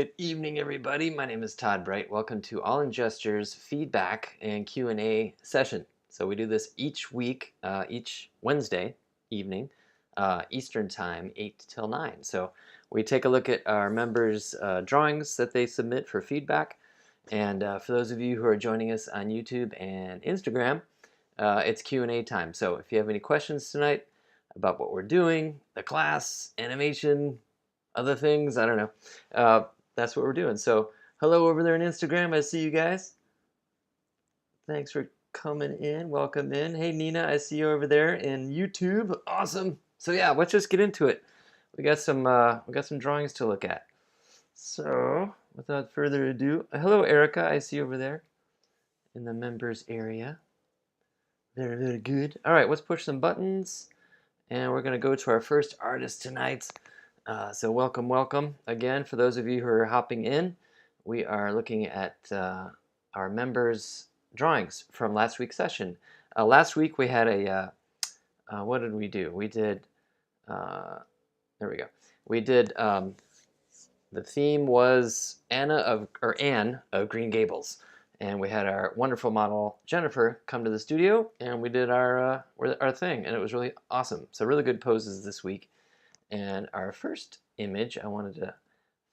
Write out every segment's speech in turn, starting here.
Good evening, everybody. My name is Todd Bright. Welcome to All in Gestures feedback and Q&A session. So we do this each week, each Wednesday evening, Eastern Time, 8 till 9. So we take a look at our members' drawings that they submit for feedback. And for those of you who are joining us on YouTube and Instagram, it's Q&A time. So if you have any questions tonight about what we're doing, the class, animation, other things, I don't know. That's what we're doing. So hello over there on Instagram. I see you guys. Thanks for coming in. Welcome in. Hey Nina, I see you over there in YouTube. Awesome. So yeah, let's just get into it. We got some drawings to look at. So without further ado, hello Erica. I see you over there in the members area. Very, very good. All right, let's push some buttons, and we're gonna go to our first artist tonight. So welcome again. For those of you who are hopping in, we are looking at our members' drawings from last week's session. Last week we had a, what did we do? We did, there we go. We did, the theme was Anne of Green Gables. And we had our wonderful model, Jennifer, come to the studio, and we did our thing, and it was really awesome. So really good poses this week. And our first image I wanted to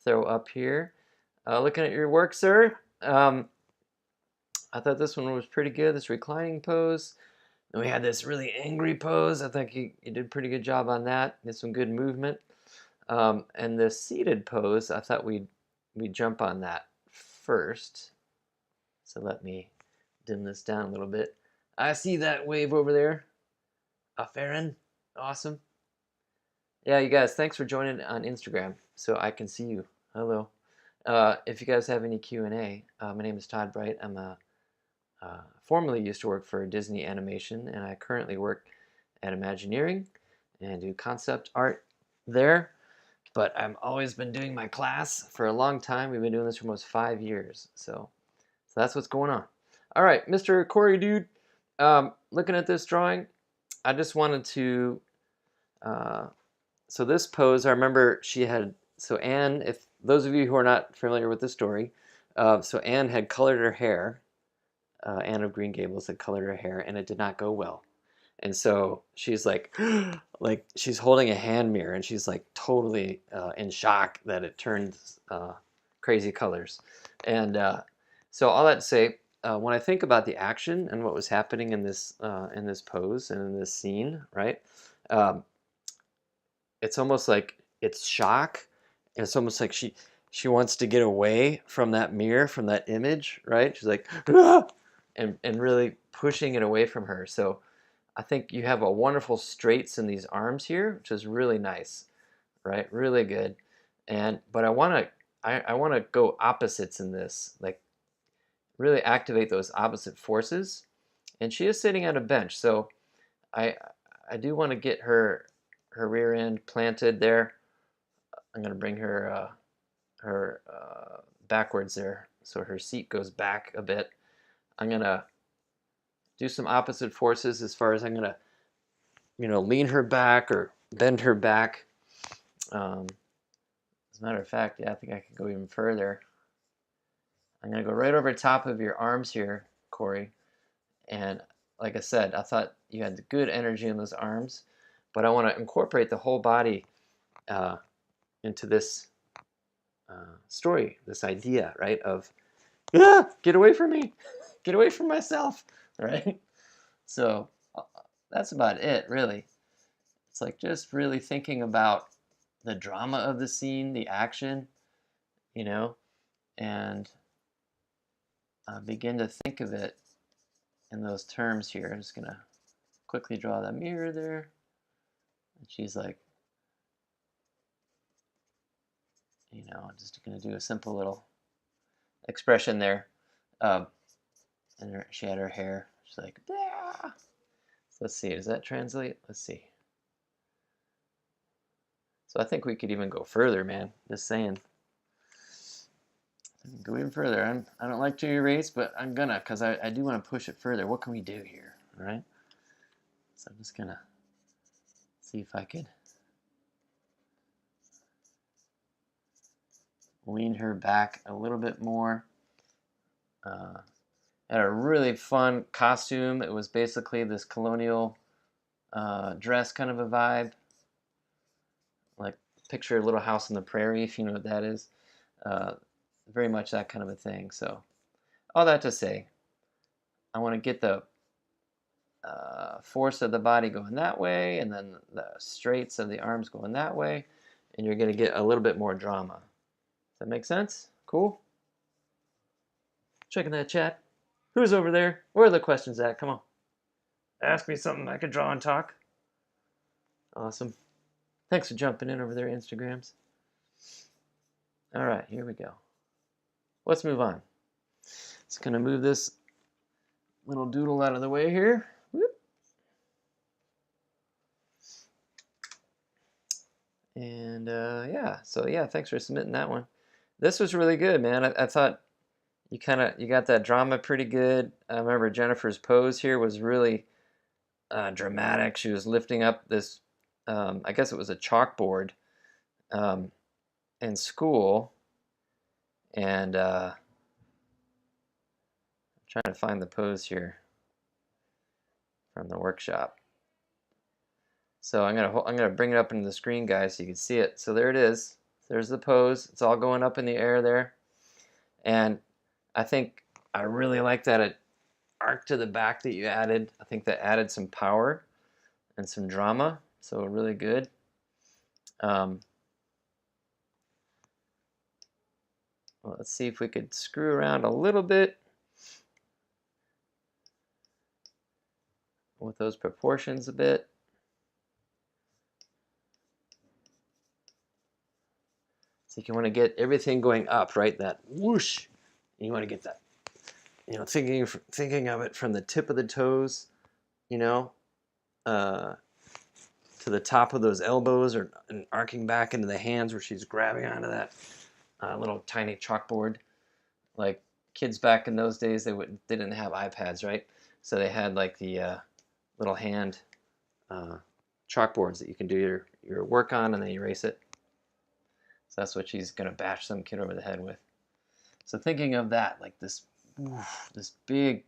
throw up here. Looking at your work, sir. I thought this one was pretty good, this reclining pose. Then we had this really angry pose. I think you did a pretty good job on that. Did some good movement. And the seated pose, I thought we'd jump on that first. So let me dim this down a little bit. I see that wave over there. Farron, awesome. Yeah, you guys, thanks for joining on Instagram so I can see you. Hello. If you guys have any Q&A, my name is Todd Bright. I'm formerly used to work for Disney Animation, and I currently work at Imagineering and do concept art there. But I've always been doing my class for a long time. We've been doing this for almost 5 years. So that's what's going on. All right, Mr. Corey Dude, looking at this drawing, I just wanted to... So this pose, I remember she had, so Anne, if those of you who are not familiar with the story, so Anne had colored her hair, Anne of Green Gables had colored her hair, and it did not go well. And so she's like, like she's holding a hand mirror, and she's like totally in shock that it turned crazy colors. And so all that to say, when I think about the action and what was happening in this pose and in this scene, right? It's almost like it's shock. It's almost like she wants to get away from that mirror, from that image, right? She's like, ah! and really pushing it away from her. So I think you have a wonderful straights in these arms here, which is really nice, right? Really good. But I want to go opposites in this, like really activate those opposite forces. And she is sitting at a bench, so I do want to get her rear end planted there. I'm going to bring her backwards there so her seat goes back a bit. I'm going to do some opposite forces as far as I'm going to, lean her back or bend her back. As a matter of fact, yeah, I think I can go even further. I'm going to go right over top of your arms here, Corey. And like I said, I thought you had the good energy in those arms, but I want to incorporate the whole body into this story, this idea, right, of, get away from me, get away from myself, right? So that's about it, really. It's like just really thinking about the drama of the scene, the action, and begin to think of it in those terms here. I'm just going to quickly draw that mirror there. And she's like, just going to do a simple little expression there. And she had her hair. She's like, yeah. So let's see, does that translate? Let's see. So I think we could even go further, man. Just saying. Go even further. I don't like to erase, but I'm gonna, because I do want to push it further. What can we do here? All right. So I'm just gonna see if I could lean her back a little bit more. Had a really fun costume. It was basically this colonial dress kind of a vibe. Like picture Little House on the Prairie, if you know what that is. Very much that kind of a thing. So all that to say, I want to get the force of the body going that way, and then the straights of the arms going that way, and you're going to get a little bit more drama. Does that make sense? Cool? Checking that chat. Who's over there? Where are the questions at? Come on. Ask me something I could draw and talk. Awesome. Thanks for jumping in over there, Instagrams. All right, here we go. Let's move on. Just going to move this little doodle out of the way here. Whoop. And yeah, so yeah, thanks for submitting that one. This was really good, man. I thought you got that drama pretty good. I remember Jennifer's pose here was really dramatic. She was lifting up this, I guess it was a chalkboard in school, and I'm trying to find the pose here from the workshop. So I'm gonna bring it up into the screen, guys, so you can see it. So there it is. There's the pose. It's all going up in the air there, and I think I really like that arc to the back that you added. I think that added some power and some drama. So really good. Well, let's see if we could screw around a little bit with those proportions a bit. So you want to get everything going up, right? That whoosh. You want to get that, you know, thinking of it from the tip of the toes, you know, to the top of those elbows, and arcing back into the hands where she's grabbing onto that little tiny chalkboard. Like kids back in those days, they didn't have iPads, right? So they had like the little hand chalkboards that you can do your work on, and then you erase it. So that's what she's gonna bash some kid over the head with. So thinking of that, like this big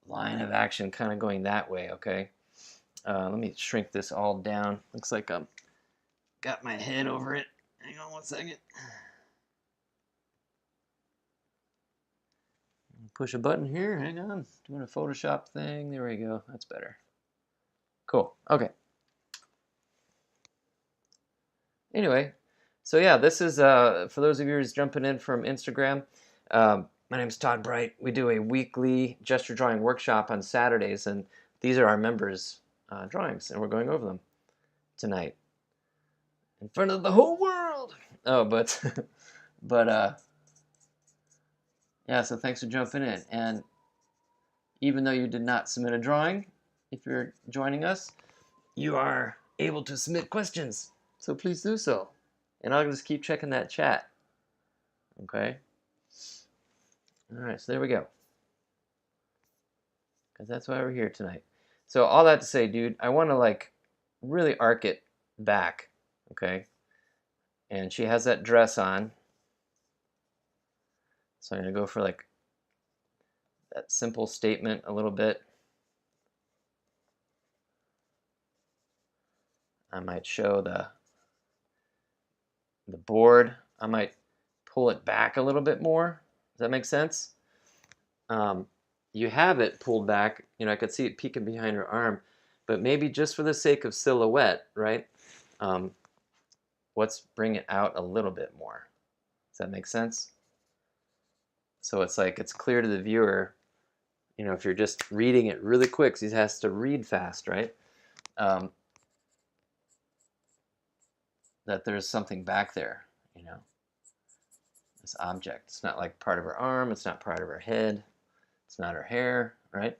line of action kind of going that way, okay? Let me shrink this all down. Looks like I'm got my head over it. Hang on one second. Push a button here, hang on. Doing a Photoshop thing, there we go, that's better. Cool, okay. Anyway, so yeah, this is, for those of you who's jumping in from Instagram, my name's Todd Bright. We do a weekly gesture drawing workshop on Saturdays, and these are our members' drawings, and we're going over them tonight in front of the whole world. Oh, but yeah, so thanks for jumping in. And even though you did not submit a drawing, if you're joining us, you are able to submit questions. So please do so. And I'll just keep checking that chat. Okay? All right, so there we go. Because that's why we're here tonight. So all that to say, dude, I want to like really arc it back. Okay? And she has that dress on. So I'm going to go for like that simple statement a little bit. I might show the board. I might pull it back a little bit more. Does that make sense? You have it pulled back. You know, I could see it peeking behind her arm, but maybe just for the sake of silhouette, right? Let's bring it out a little bit more. Does that make sense? So it's like it's clear to the viewer, you know, if you're just reading it really quick, because he has to read fast, right? That there's something back there, you know, this object. It's not like part of her arm, it's not part of her head, it's not her hair, right?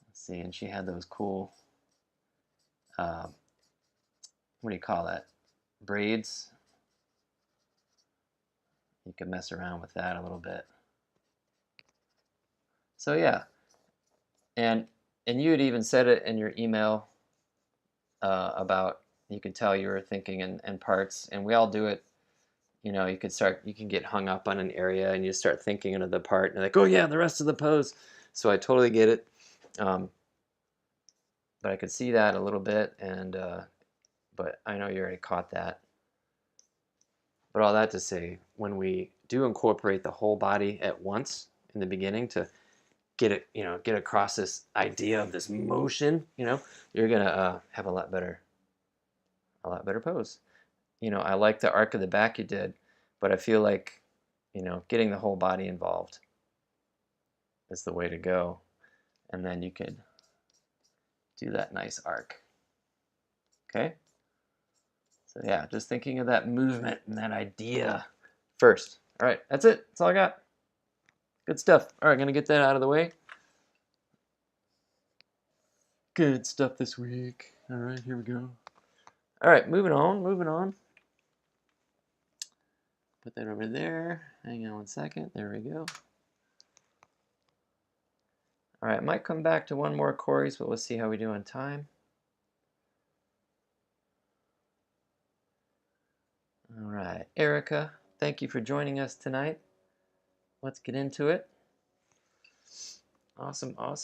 Let's see, and she had those cool, what do you call that? Braids. You can mess around with that a little bit. So yeah, and you had even said it in your email about you can tell you were thinking in parts, and we all do it. You know, you can get hung up on an area and you start thinking into the part, and you're like, oh yeah, the rest of the pose. So I totally get it. Um, but I could see that a little bit, and but I know you already caught that. But all that to say, when we do incorporate the whole body at once in the beginning to get it, get across this idea of this motion, you're gonna have a lot better pose. I like the arc of the back you did, but I feel like, getting the whole body involved is the way to go. And then you could do that nice arc. Okay? So yeah, just thinking of that movement and that idea first. All right, that's it. That's all I got. Good stuff. All right, gonna get that out of the way. Good stuff this week. All right, here we go. All right, moving on. Put that over there. Hang on 1 second. There we go. All right, might come back to one more Corey's, but we'll see how we do on time. All right, Erica, thank you for joining us tonight. Let's get into it. Awesome. All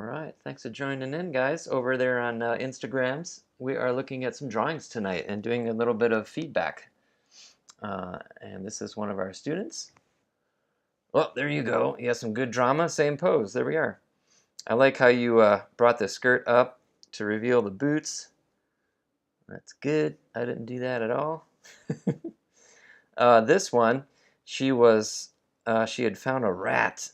right, thanks for joining in, guys. Over there on Instagrams, we are looking at some drawings tonight and doing a little bit of feedback. And this is one of our students. Well, there you go. You have some good drama, same pose. There we are. I like how you brought the skirt up to reveal the boots. That's good. I didn't do that at all. This one, she had found a rat.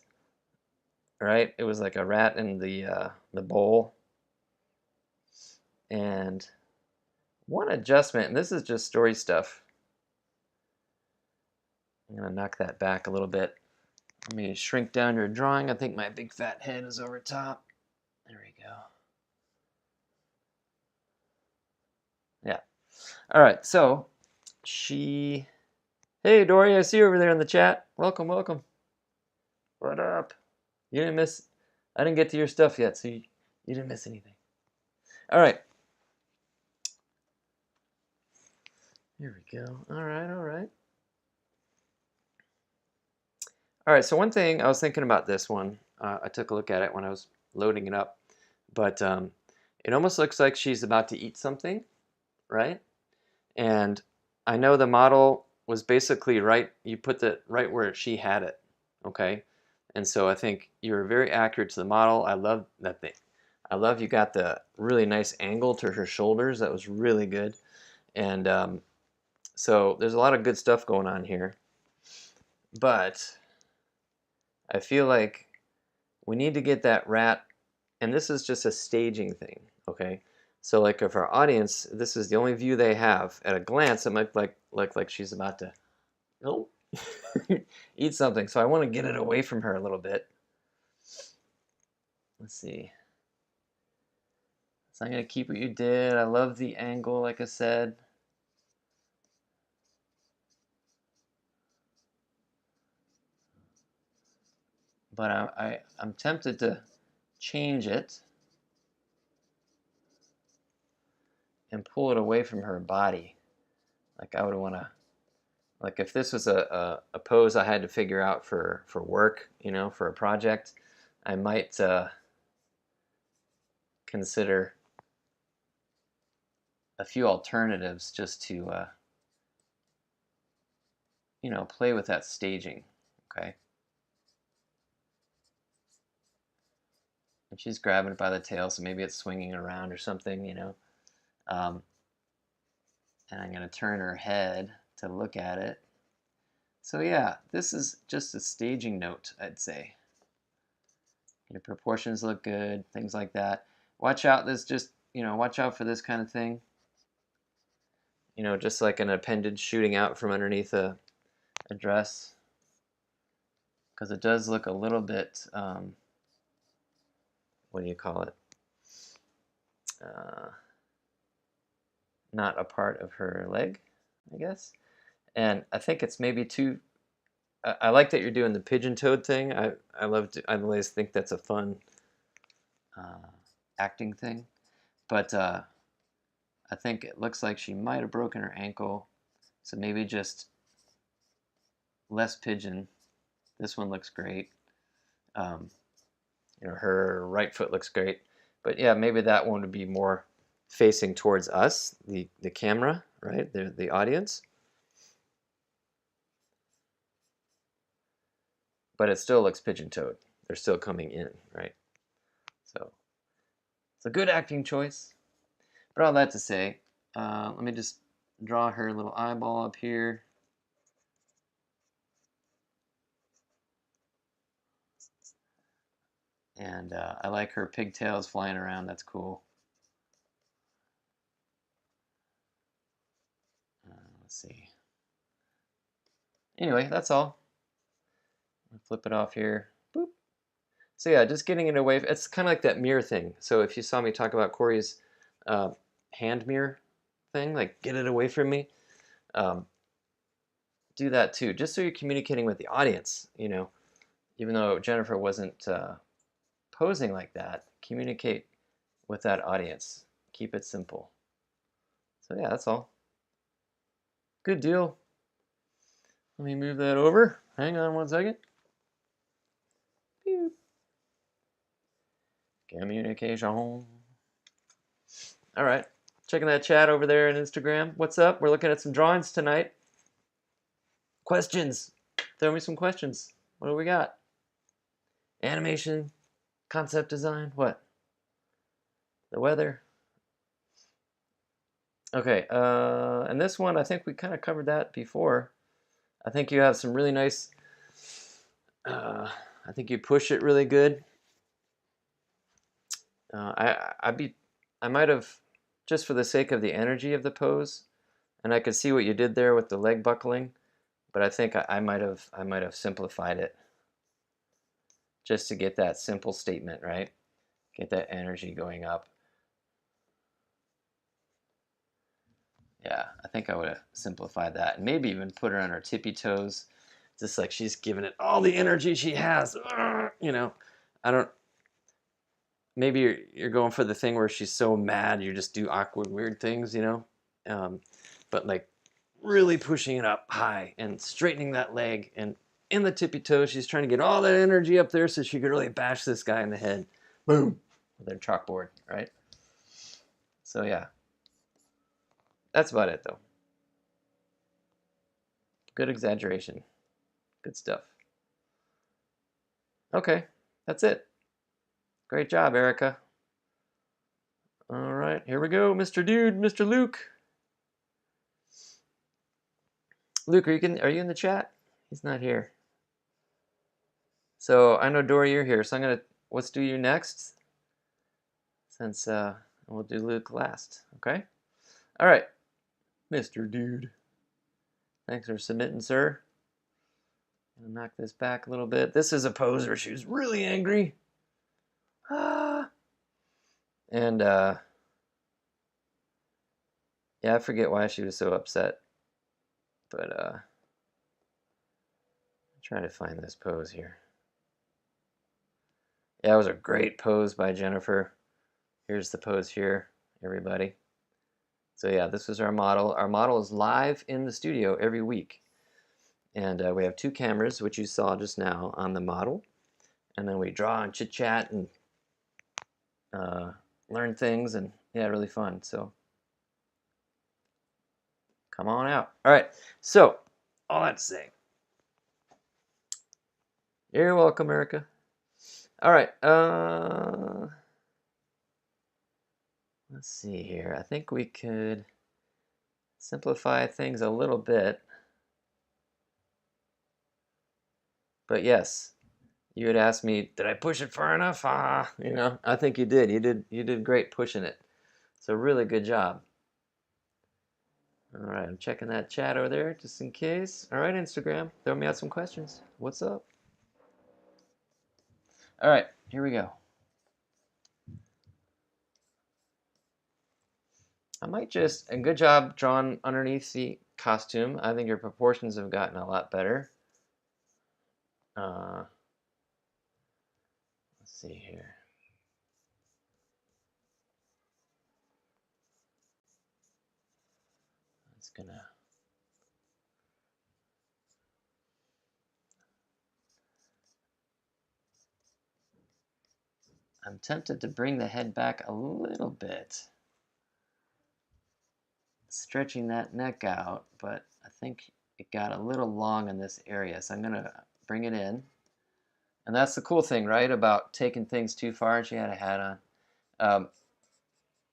Right? It was like a rat in the bowl. And one adjustment, and this is just story stuff. I'm gonna knock that back a little bit. Let me shrink down your drawing. I think my big fat head is over top. There we go. Yeah. All right, so hey Dory, I see you over there in the chat. Welcome. What up? I didn't get to your stuff yet, so you didn't miss anything. All right. Here we go. All right. All right, so one thing, I was thinking about this one. I took a look at it when I was loading it up, but it almost looks like she's about to eat something, right? And I know the model was basically right, you put it right where she had it, okay? And so I think you were very accurate to the model. I love that thing. I love you got the really nice angle to her shoulders. That was really good. And so there's a lot of good stuff going on here. But I feel like we need to get that rat, and this is just a staging thing, okay? So like if our audience, this is the only view they have, at a glance it might look like she's about to eat something. So I want to get it away from her a little bit. Let's see. So I'm going to keep what you did. I love the angle, like I said. But I'm tempted to change it and pull it away from her body. Like I would want to, like if this was a pose I had to figure out for work, for a project, I might consider a few alternatives just to, play with that staging, okay? And she's grabbing it by the tail, so maybe it's swinging around or something, and I'm going to turn her head to look at it. So yeah, this is just a staging note, I'd say. Your proportions look good, things like that. Watch out, watch out for this kind of thing. Just like an appendage shooting out from underneath a dress. Because it does look a little bit, what do you call it? Not a part of her leg, I guess. And I think it's maybe too. I like that you're doing the pigeon-toed thing. I always think that's a fun acting thing. but I think it looks like she might have broken her ankle, so maybe just less pigeon. This one looks great. Her right foot looks great, but yeah, maybe that one would be more facing towards us, the camera, right? The audience. But it still looks pigeon-toed. They're still coming in, right? So it's a good acting choice. But all that to say, let me just draw her little eyeball up here. And I like her pigtails flying around. That's cool. Let's see. Anyway, that's all. I'll flip it off here. Boop. So yeah, just getting it away. It's kind of like that mirror thing. So if you saw me talk about Corey's hand mirror thing, like get it away from me, do that too, just so you're communicating with the audience. Even though Jennifer wasn't posing like that, communicate with that audience. Keep it simple. So yeah, that's all. Good deal. Let me move that over. Hang on one second. Pew. Communication. All right. Checking that chat over there on Instagram. What's up? We're looking at some drawings tonight. Questions. Throw me some questions. What do we got? Animation, concept design, what? The weather. Okay, and this one, I think we kind of covered that before. I think you have some really nice, I think you push it really good. I might have, just for the sake of the energy of the pose, and I could see what you did there with the leg buckling, but I think I might have simplified it just to get that simple statement, right? Get that energy going up. Yeah, I think I would have simplified that and maybe even put her on her tippy toes, just like she's giving it all the energy she has. I don't. Maybe you're going for the thing where she's so mad you just do awkward, weird things, but like really pushing it up high and straightening that leg and in the tippy toes, she's trying to get all that energy up there so she could really bash this guy in the head. Boom, with their chalkboard, right? So yeah. That's about it, though. Good exaggeration. Good stuff. Okay, that's it. Great job, Erica. All right, here we go, Mr. Dude, Mr. Luke. Luke, are you in the chat? He's not here. So I know Dory, you're here. So let's do you next, since we'll do Luke last. Okay. All right, Mr. Dude. Thanks for submitting, sir. I'll knock this back a little bit. This is a pose where she was really angry. And yeah, I forget why she was so upset. But I'm trying to find this pose here. Yeah, it was a great pose by Jennifer. Here's the pose here, everybody. So yeah, this was our model. Our model is live in the studio every week. And we have 2 cameras, which you saw just now on the model. And then we draw and chit-chat and learn things. And yeah, really fun. So come on out. All right, so all that to say. You're welcome, Erica. All right, let's see here. I think we could simplify things a little bit. But yes, you had asked me, did I push it far enough? I think you did. You did great pushing it. So really good job. All right, I'm checking that chat over there just in case. All right, Instagram, throw me out some questions. What's up? All right, here we go. I might just, and good job drawn underneath the costume. I think your proportions have gotten a lot better. Let's see here. It's gonna. I'm tempted to bring the head back a little bit, stretching that neck out, but I think it got a little long in this area, so I'm gonna bring it in. And that's the cool thing, right, about taking things too far. She had a hat on.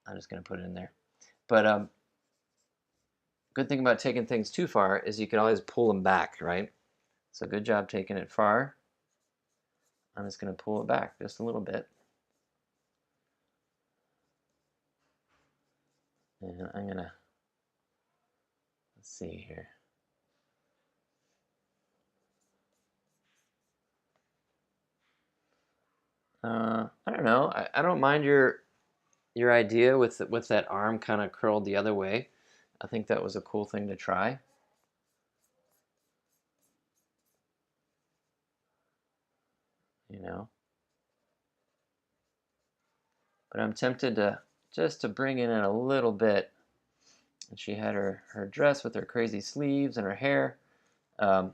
I'm just gonna put it in there. But good thing about taking things too far is you can always pull them back, right? So good job taking it far. I'm just gonna pull it back just a little bit. And I'm gonna, let's see here. I don't know. I don't mind your idea with that arm kind of curled the other way. I think that was a cool thing to try. You know, but I'm tempted to just to bring it in a little bit. And she had her dress with her crazy sleeves and her hair. Um,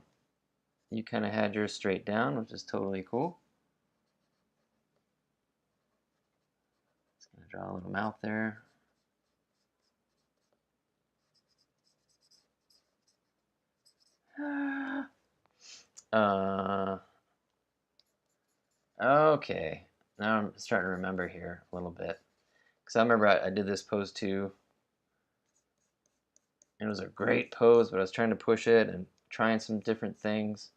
you kind of had yours straight down, which is totally cool. Just gonna draw a little mouth there. Okay, now I'm starting to remember here a little bit. Because I remember I did this pose too. It was a great pose, but I was trying to push it and trying some different things.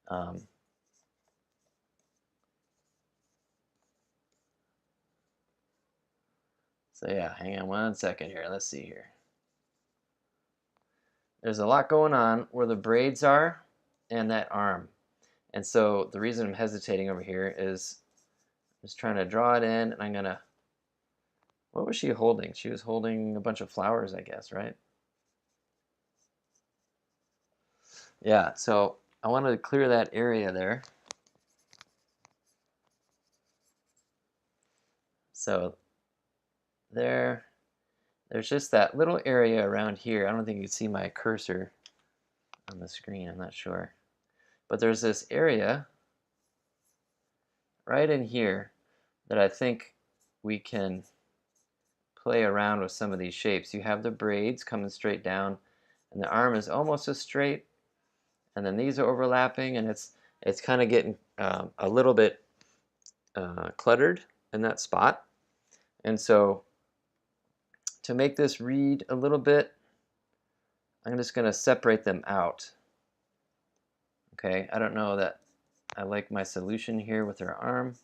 So yeah, hang on one second here. Let's see here. There's a lot going on where the braids are and that arm. And so the reason I'm hesitating over here is I'm just trying to draw it in, and I'm gonna, what was she holding? She was holding a bunch of flowers, I guess, right? Yeah, so I wanted to clear that area there. So there's just that little area around here. I don't think you can see my cursor on the screen, I'm not sure. But there's this area right in here that I think we can play around with some of these shapes. You have the braids coming straight down, and the arm is almost as straight, and then these are overlapping, and it's kind of getting a little bit cluttered in that spot. And so to make this read a little bit, I'm just going to separate them out. Okay, I don't know that I like my solution here with her arm,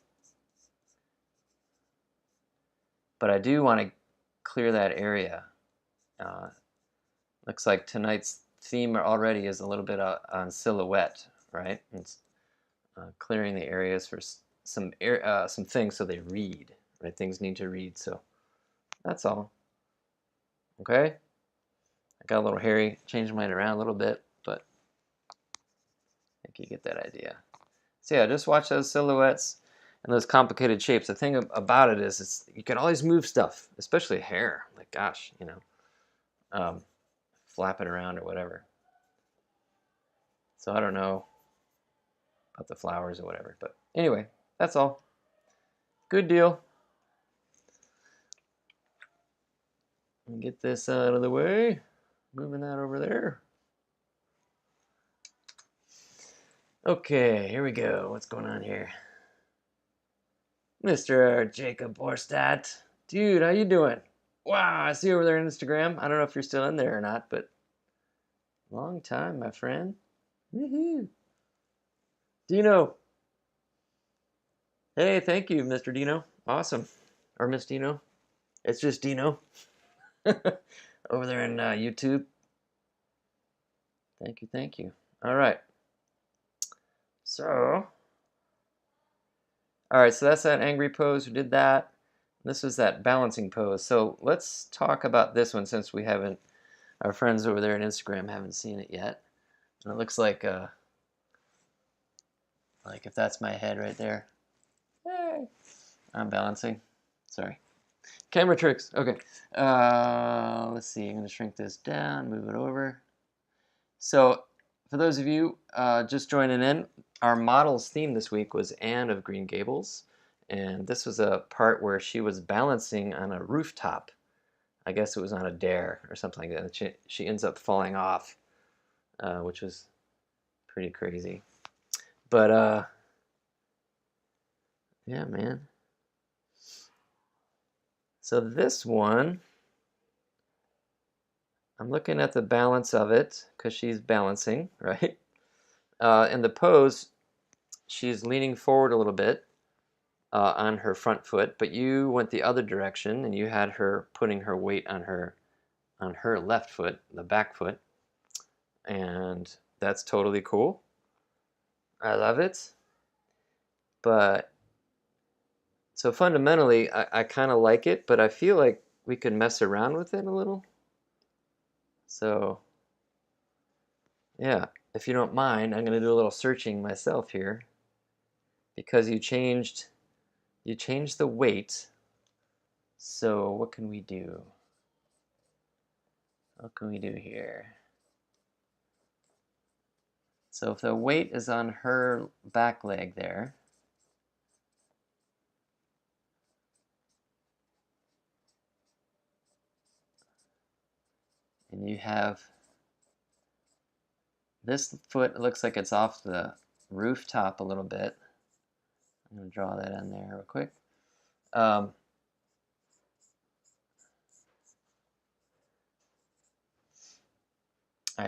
but I do want to clear that area. Looks like tonight's theme already is a little bit on silhouette, right? It's clearing the areas for some things so they read, right? Things need to read, so that's all. Okay, I got a little hairy, changed mine around a little bit, but I think you get that idea. So yeah, just watch those silhouettes and those complicated shapes. The thing about it is you can always move stuff, especially hair. Like, gosh, you know, flap it around or whatever. So I don't know about the flowers or whatever, but anyway, that's all. Good deal. Get this out of the way. Moving that over there. Okay, here we go. What's going on here? Mr. Jacob Borstadt. Dude, how you doing? Wow, I see you over there on Instagram. I don't know if you're still in there or not, but long time, my friend. Woohoo. Dino. Hey, thank you, Mr. Dino. Awesome. Or Miss Dino. It's just Dino. Over there in YouTube. Thank you, thank you. All right. So, all right, so that's that angry pose. We did that. This was that balancing pose. So let's talk about this one since we haven't, our friends over there on Instagram haven't seen it yet. And it looks like if that's my head right there. Hey, I'm balancing. Sorry. Camera tricks. Okay. Let's see. I'm going to shrink this down, move it over. So, for those of you just joining in, our model's theme this week was Anne of Green Gables. And this was a part where she was balancing on a rooftop. I guess it was on a dare or something like that. She ends up falling off, which was pretty crazy. But, yeah, man. So this one, I'm looking at the balance of it because she's balancing, right? In the pose, she's leaning forward a little bit on her front foot, but you went the other direction and you had her putting her weight on her left foot, the back foot, and that's totally cool. I love it. But so fundamentally, I kind of like it, but I feel like we could mess around with it a little. So yeah, if you don't mind, I'm going to do a little searching myself here because you changed the weight. So what can we do? What can we do here? So if the weight is on her back leg there, and you have this foot, it looks like it's off the rooftop a little bit. I'm going to draw that in there real quick. I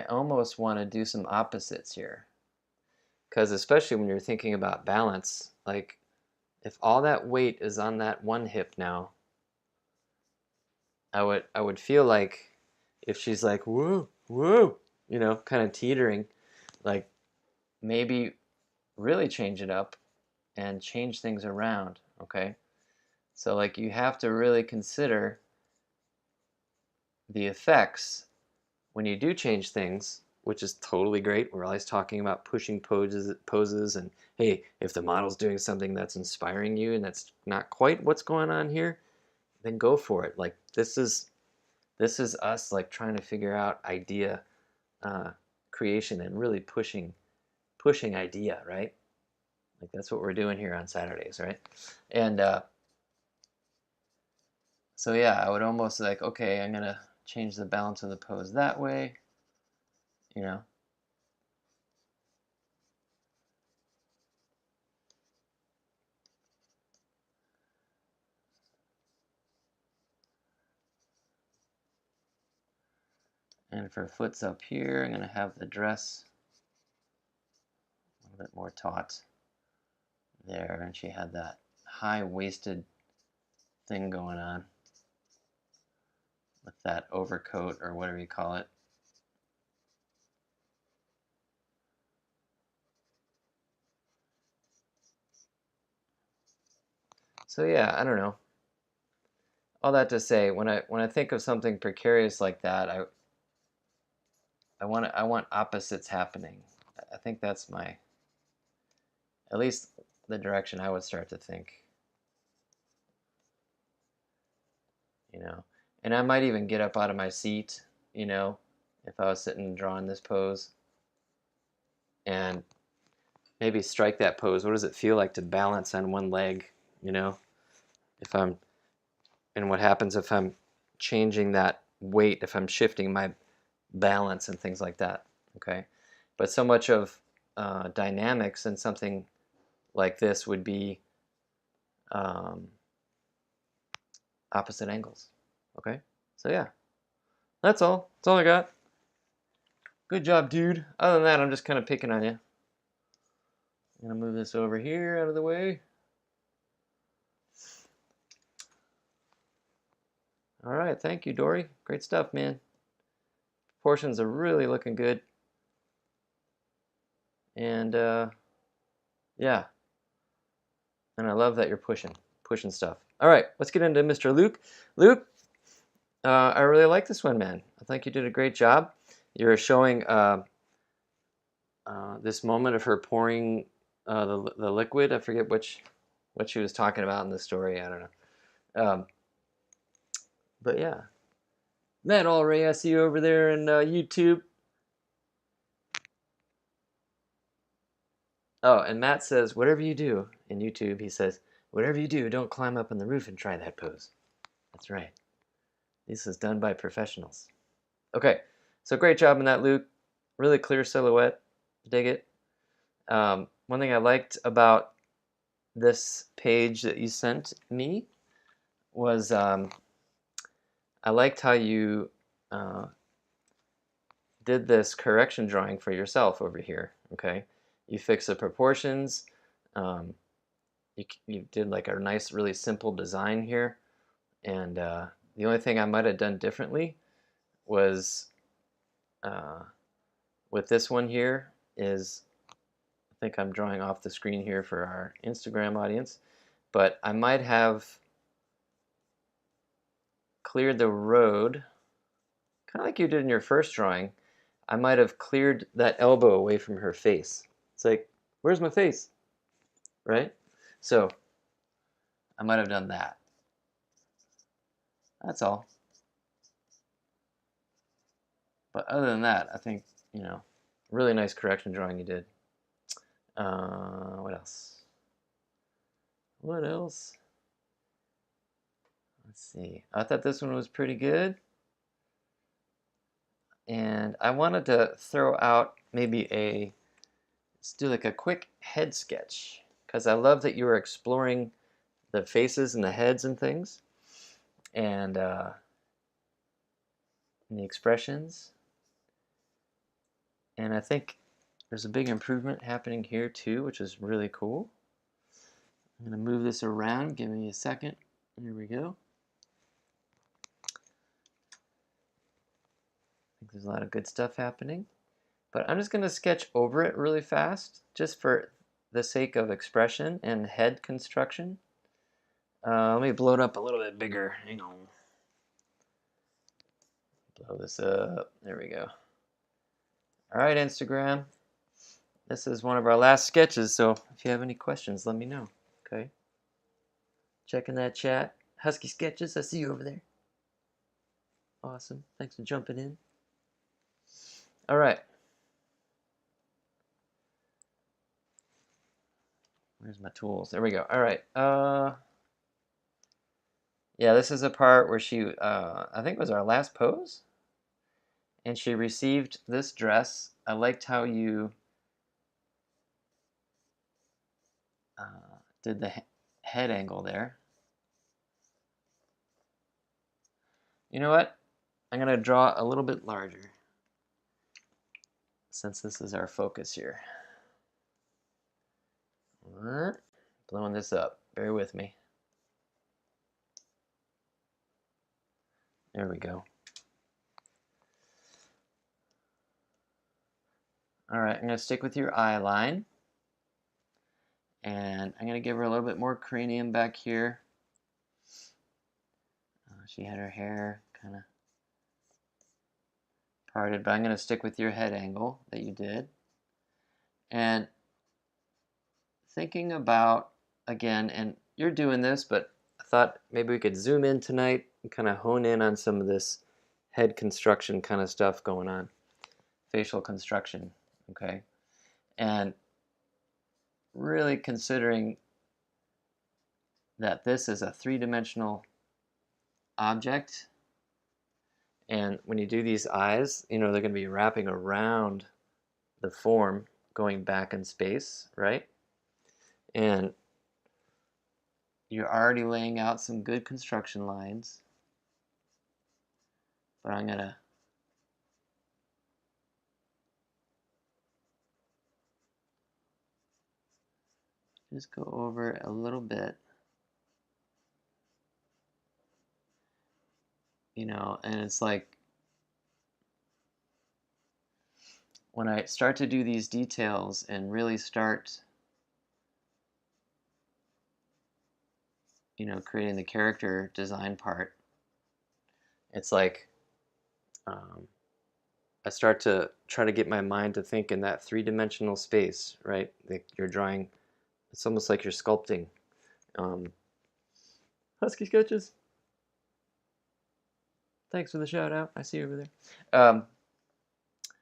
almost want to do some opposites here. Because especially when you're thinking about balance, like if all that weight is on that one hip now, I would feel like if she's like, whoa, whoa, kind of teetering, like maybe really change it up and change things around, okay? So like you have to really consider the effects when you do change things, which is totally great. We're always talking about pushing poses and hey, if the model's doing something that's inspiring you and that's not quite what's going on here, then go for it. Like this is us like trying to figure out idea creation and really pushing idea, right? Like that's what we're doing here on Saturdays, right? And so yeah, I would almost like, okay, I'm gonna change the balance of the pose that way, you know. And for foot's up here, I'm gonna have the dress a little bit more taut there, and she had that high-waisted thing going on with that overcoat or whatever you call it. So yeah, I don't know. All that to say, when I think of something precarious like that, I want opposites happening. I think that's at least the direction I would start to think, you know. And I might even get up out of my seat, you know, if I was sitting and drawing this pose, and maybe strike that pose. What does it feel like to balance on one leg, you know? If I'm, and what happens if I'm changing that weight, if I'm shifting my balance and things like that, okay? But so much of dynamics in something like this would be um, opposite angles, okay? So yeah, that's all. That's all I got. Good job, dude. Other than that, I'm just kind of picking on you. I'm gonna move this over here out of the way. All right, thank you, Dory. Great stuff, man. Portions are really looking good. And yeah, and I love that you're pushing stuff. All right, let's get into Mr. Luke. Luke, I really like this one, man. I think you did a great job. You're showing this moment of her pouring the liquid. I forget what she was talking about in the story. I don't know. But yeah. Matt Allray, I see you over there in YouTube. Oh, and Matt says, whatever you do in YouTube, he says, whatever you do, don't climb up on the roof and try that pose. That's right. This is done by professionals. Okay, so great job in that, Luke. Really clear silhouette. Dig it. One thing I liked about this page that you sent me was I liked how you did this correction drawing for yourself over here. Okay, you fixed the proportions. Um, you did like a nice, really simple design here, and the only thing I might have done differently was with this one here is I think I'm drawing off the screen here for our Instagram audience, but I might have cleared the road, kind of like you did in your first drawing. I might have cleared that elbow away from her face. It's like, where's my face? Right? So I might have done that. That's all. But other than that, I think, really nice correction drawing you did. What else? What else? Let's see. I thought this one was pretty good. And I wanted to throw out maybe let's do like a quick head sketch. Because I love that you were exploring the faces and the heads and things. And the expressions. And I think there's a big improvement happening here too, which is really cool. I'm going to move this around. Give me a second. Here we go. I think there's a lot of good stuff happening. But I'm just going to sketch over it really fast, just for the sake of expression and head construction. Let me blow it up a little bit bigger. Hang on. Blow this up. There we go. All right, Instagram. This is one of our last sketches, so if you have any questions, let me know. Okay. Checking that chat. Husky Sketches, I see you over there. Awesome. Thanks for jumping in. All right. Where's my tools? There we go. All right. Yeah, this is a part where she, I think it was our last pose. And she received this dress. I liked how you did the head angle there. You know what? I'm going to draw a little bit larger since this is our focus here. Blowing this up. Bear with me. There we go. All right, I'm going to stick with your eye line. And I'm going to give her a little bit more cranium back here. She had her hair kind of parted, but I'm going to stick with your head angle that you did. And thinking about, again, and you're doing this, but I thought maybe we could zoom in tonight and kind of hone in on some of this head construction kind of stuff going on. Facial construction, okay? And really considering that this is a three-dimensional object, and when you do these eyes, they're going to be wrapping around the form going back in space, right? And you're already laying out some good construction lines, but I'm going to just go over it a little bit, and it's like when I start to do these details and really start, creating the character design part, it's like I start to try to get my mind to think in that three-dimensional space, right? Like you're drawing, it's almost like you're sculpting. Husky Sketches. Thanks for the shout out. I see you over there.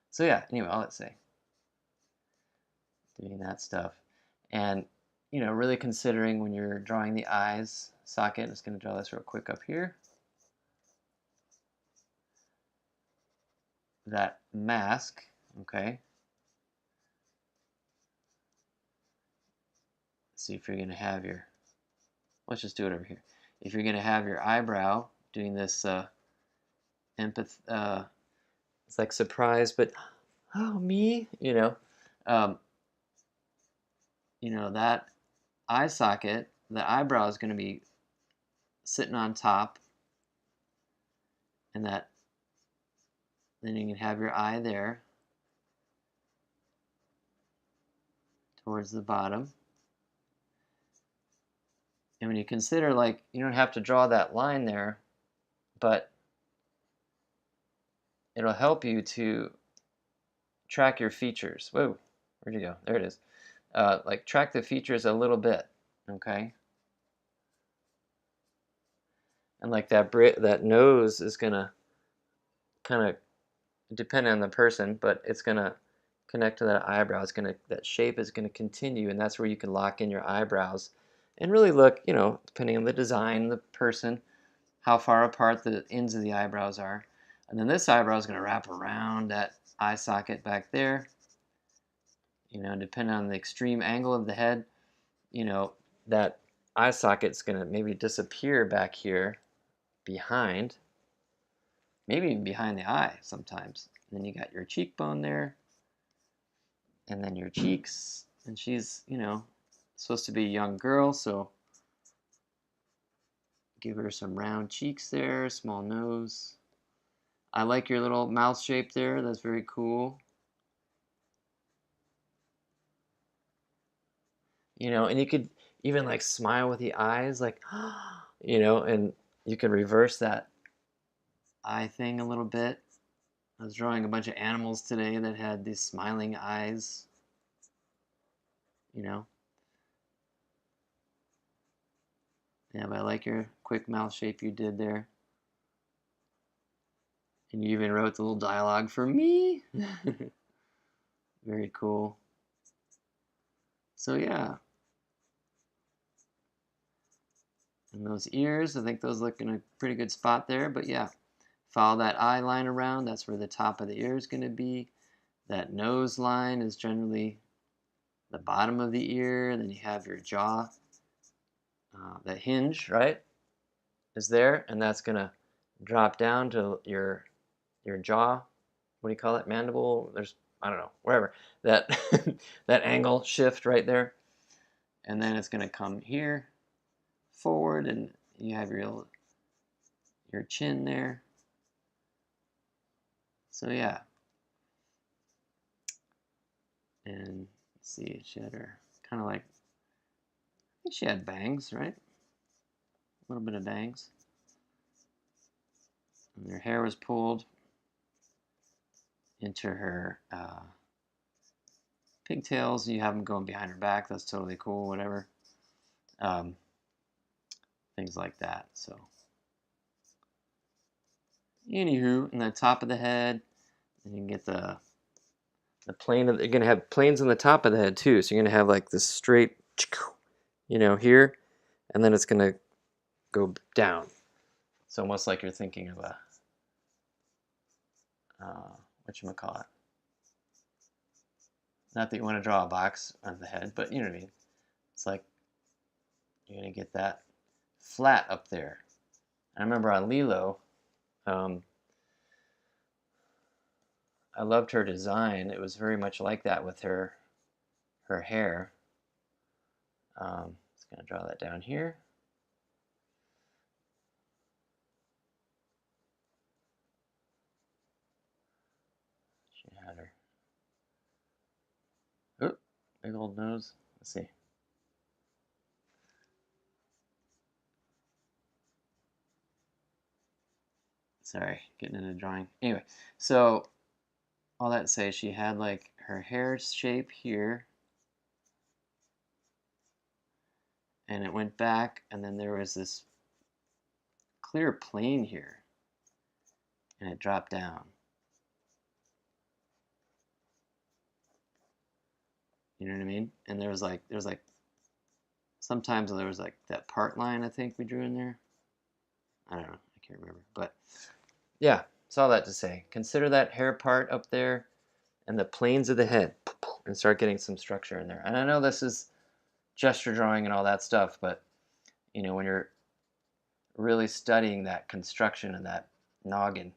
So yeah, anyway, all that say, doing that stuff. And, really considering when you're drawing the eyes socket, I'm just going to draw this real quick up here. That mask, okay? See if you're going to have your, let's just do it over here. If you're going to have your eyebrow doing this it's like surprise, but oh, me, that eye socket, the eyebrow is going to be sitting on top, and then you can have your eye there towards the bottom. And when you consider, like, you don't have to draw that line there, but it'll help you to track your features. Whoa, where'd you go? There it is. Like, track the features a little bit, okay? And like that nose is gonna kind of depend on the person, but it's gonna connect to that eyebrow. That shape is gonna continue, and that's where you can lock in your eyebrows and really look, depending on the design, the person, how far apart the ends of the eyebrows are. And then this eyebrow is gonna wrap around that eye socket back there. Depending on the extreme angle of the head, that eye socket's gonna maybe disappear back here behind, maybe even behind the eye sometimes. And then you got your cheekbone there, and then your cheeks. And she's, supposed to be a young girl, so give her some round cheeks there, small nose. I like your little mouth shape there. That's very cool. And you could even like smile with the eyes, like, and you could reverse that eye thing a little bit. I was drawing a bunch of animals today that had these smiling eyes, Yeah, but I like your quick mouth shape you did there. And you even wrote the little dialogue for me. Very cool. So yeah. And those ears, I think those look in a pretty good spot there. But yeah, follow that eye line around. That's where the top of the ear is going to be. That nose line is generally the bottom of the ear. And then you have your jaw. That hinge, right, is there. And that's going to drop down to your jaw. What do you call it? Mandible? I don't know, wherever. That, that angle shift right there. And then it's going to come here forward, and you have your chin there. So yeah. And let's see, she had her kind of like, I think she had bangs, right? A little bit of bangs. And her hair was pulled into her pigtails. You have them going behind her back. That's totally cool, whatever. Things like that. So anywho, in the top of the head, and you can get the plane of, you're gonna have planes on the top of the head too. So you're gonna have like this straight, here, and then it's gonna go down. It's almost like you're thinking of a whatchamacallit. Not that you want to draw a box on the head, but you know what I mean. It's like you're gonna get that flat up there. I remember on Lilo, I loved her design. It was very much like that with her hair. Just gonna draw that down here. She had her, oh, big old nose. Let's see. Sorry, getting into drawing. Anyway, so all that to say, she had like her hair shape here, and it went back, and then there was this clear plane here. and it dropped down. You know what I mean? And there was like sometimes there was like that part line I think we drew in there. I don't know, I can't remember. But yeah, that's all that to say. Consider that hair part up there and the planes of the head and start getting some structure in there. And I know this is gesture drawing and all that stuff, but you know, when you're really studying that construction and that noggin,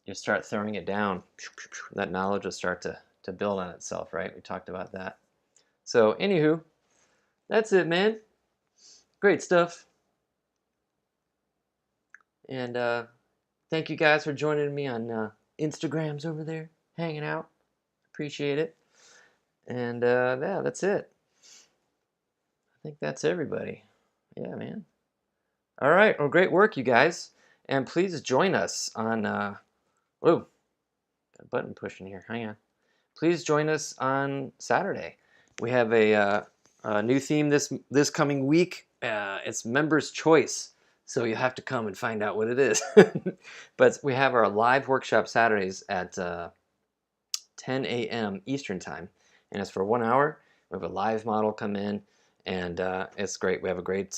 you start throwing it down, that knowledge will start to build on itself, right? We talked about that. So anywho, that's it, man. Great stuff. And thank you guys for joining me on Instagrams over there, hanging out. Appreciate it. And yeah, that's it. I think that's everybody. Yeah, man. All right. Well, great work, you guys. And please join us on. Whoa, got a button pushing here. Hang on. Please join us on Saturday. We have a new theme this coming week. It's Members' Choice. So you have to come and find out what it is. But we have our live workshop Saturdays at 10 a.m. Eastern Time. And it's for 1 hour. We have a live model come in, and it's great. We have a great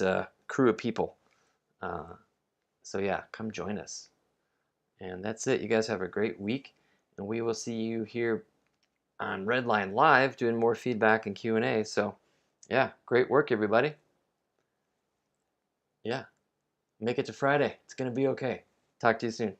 crew of people. So yeah, come join us. And that's it. You guys have a great week. And we will see you here on Redline Live doing more feedback and Q&A. So yeah, great work, everybody. Yeah. Make it to Friday. It's going to be okay. Talk to you soon.